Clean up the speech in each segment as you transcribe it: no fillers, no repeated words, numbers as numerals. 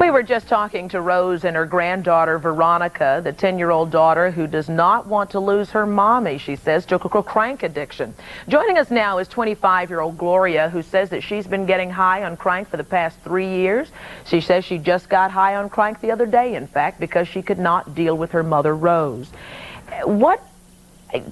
We were just talking to Rose and her granddaughter, Veronica, the 10-year-old daughter who does not want to lose her mommy, she says, to a crank addiction. Joining us now is 25-year-old Gloria, who says that she's been getting high on crank for the past 3 years. She says she just got high on crank the other day, in fact, because she could not deal with her mother, Rose.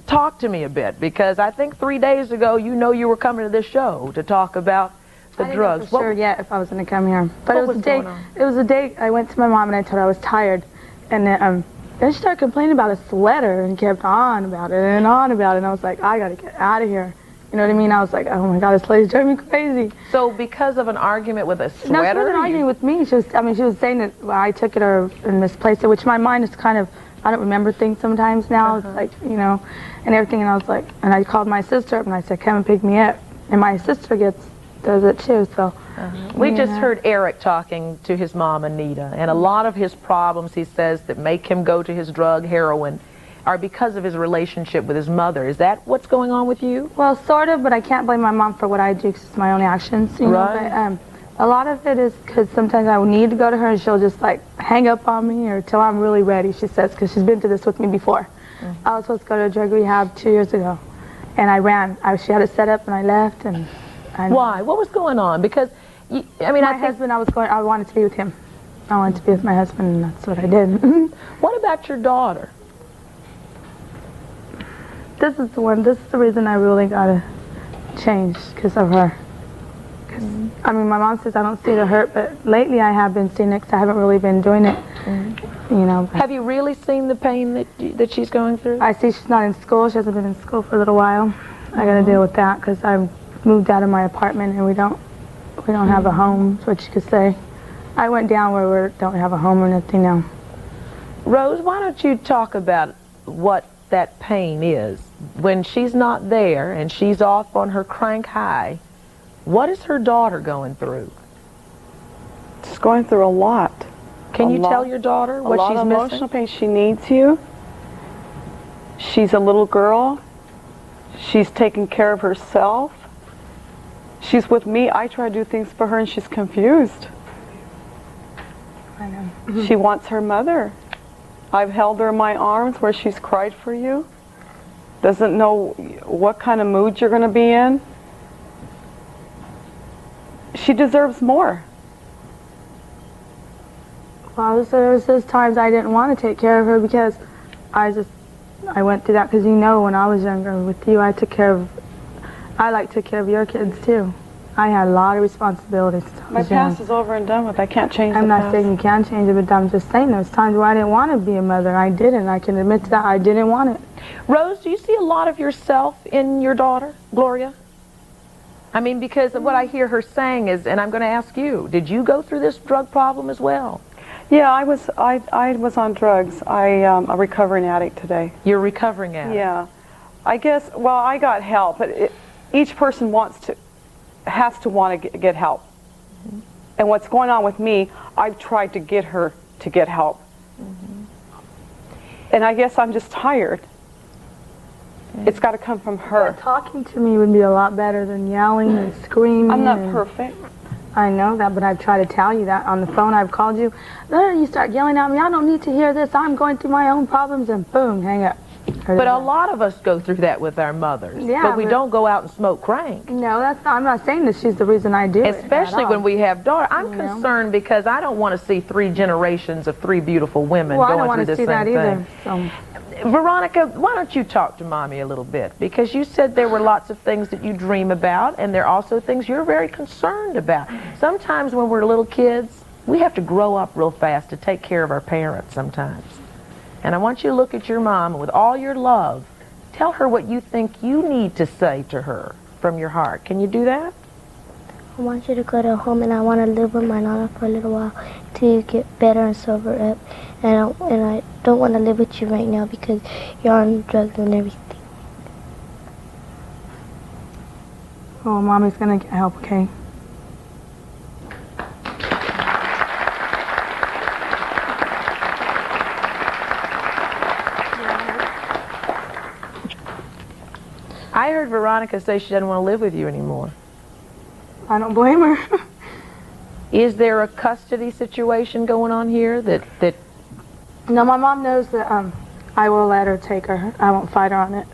Talk to me a bit, because I think 3 days ago, you were coming to this show to talk about the drugs. I didn't know for sure yet if I was going to come here. But it was a day I went to my mom and I told her I was tired. And then she started complaining about a sweater and kept on about it and on about it. And I was like, I got to get out of here. You know what I mean? I was like, oh my God, this lady's driving me crazy. So because of an argument with a sweater? No, she wasn't arguing with me. She was saying that I took it or misplaced it, which my mind is kind of, I don't remember things sometimes now. It's like, and everything. And I was like, and I called my sister up and I said, come and pick me up. And my sister does it too, so. We just heard Eric talking to his mom, Anita, and a lot of his problems, he says, that make him go to his drug, heroin, are because of his relationship with his mother. Is that what's going on with you? Well, sort of, but I can't blame my mom for what I do because it's my own actions, you know. But, a lot of it is because sometimes I would need to go to her and she'll just like hang up on me or till I'm really ready, she says, because she's been through this with me before. I was supposed to go to a drug rehab 2 years ago, and I ran. She had it set up and I left. And why? What was going on? Because, my husband, I wanted to be with him. I wanted to be with my husband, and that's what I did. What about your daughter? This is the reason I really gotta change, because of her. My mom says I don't see the hurt, but lately I have been seeing it because I haven't really been doing it. Have you really seen the pain that she's going through? I see she's not in school. She hasn't been in school for a little while. I gotta deal with that because I've moved out of my apartment and we don't have a home, is what you could say. I went down where we don't have a home or nothing now. Rose, why don't you talk about what that pain is? When she's not there and she's off on her crank high, what is her daughter going through? She's going through a lot. Can you tell your daughter what she's missing? A lot of emotional pain. She needs you. She's a little girl. She's taking care of herself. She's with me. I try to do things for her and she's confused. I know. She wants her mother. I've held her in my arms where she's cried for you. Doesn't know what kind of mood you're going to be in. She deserves more. Well, there was those times I didn't want to take care of her because I went through that because when I was younger with you, I took care of your kids too. I had a lot of responsibilities. My past is over and done with. I can't change the past. I'm not saying you can change it, but I'm just saying there's times where I didn't want to be a mother. I didn't. I can admit to that. I didn't want it. Rose, do you see a lot of yourself in your daughter, Gloria? Because what I hear her saying is, and I'm going to ask you, did you go through this drug problem as well? Yeah, I was on drugs. I'm a recovering addict today. You're a recovering addict? Yeah. I guess, well, I got help, but each person has to want to get help. And what's going on with me, I've tried to get her to get help. And I guess I'm just tired. It's got to come from her. But talking to me would be a lot better than yelling and screaming. I'm not perfect. I know that, but I've tried to tell you that on the phone. I've called you. Then you start yelling at me. I don't need to hear this. I'm going through my own problems, and boom, hang up. But a lot of us go through that with our mothers. Yeah, but we don't go out and smoke crank. No, I'm not saying that she's the reason I do it. Especially when we have daughters. I'm concerned because I don't want to see 3 generations of 3 beautiful women going through the same thing. I don't want to see that either. Veronica, why don't you talk to Mommy a little bit? Because you said there were lots of things that you dream about, and there are also things you're very concerned about. Sometimes when we're little kids, we have to grow up real fast to take care of our parents sometimes. And I want you to look at your mom and with all your love, tell her what you think you need to say to her from your heart. Can you do that? I want you to go to home, and I want to live with my nana for a little while till you get better and sober up. And I don't want to live with you right now because you're on drugs and everything. Oh, Mommy's going to get help, okay? I heard Veronica say she doesn't want to live with you anymore. I don't blame her. Is there a custody situation going on here that No, my mom knows that I will let her take her. I won't fight her on it.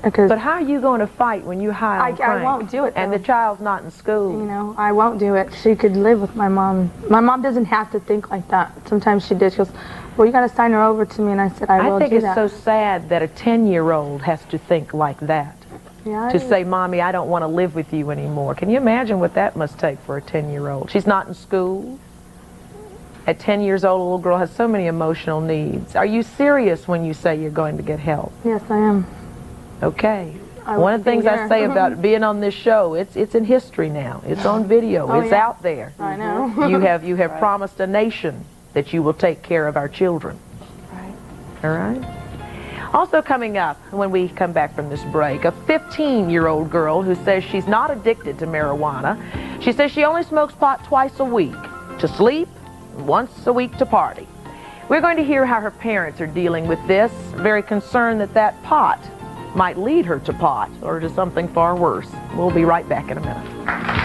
Because But how are you going to fight when you high on crank? I won't do it, And though. the child's not in school. you know, I won't do it. She could live with my mom. My mom doesn't have to think like that. Sometimes she did. She goes, well, you got to sign her over to me. And I said, I will think do it's that. so sad that a 10-year-old has to think like that. Yeah, To say, Mommy, I don't want to live with you anymore. Can you imagine what that must take for a 10-year-old? She's not in school. At 10 years old, a little girl has so many emotional needs. Are you serious when you say you're going to get help? Yes, I am. Okay. I One of would the be things I there. say about being on this show, it's in history now. It's on video. Oh, it's yeah. out there. I know. You have promised a nation that you will take care of our children. Right. All right? Also coming up when we come back from this break, a 15-year-old girl who says she's not addicted to marijuana. She says she only smokes pot twice a week to sleep, and once a week to party. We're going to hear how her parents are dealing with this, very concerned that pot might lead her to pot or to something far worse. We'll be right back in a minute.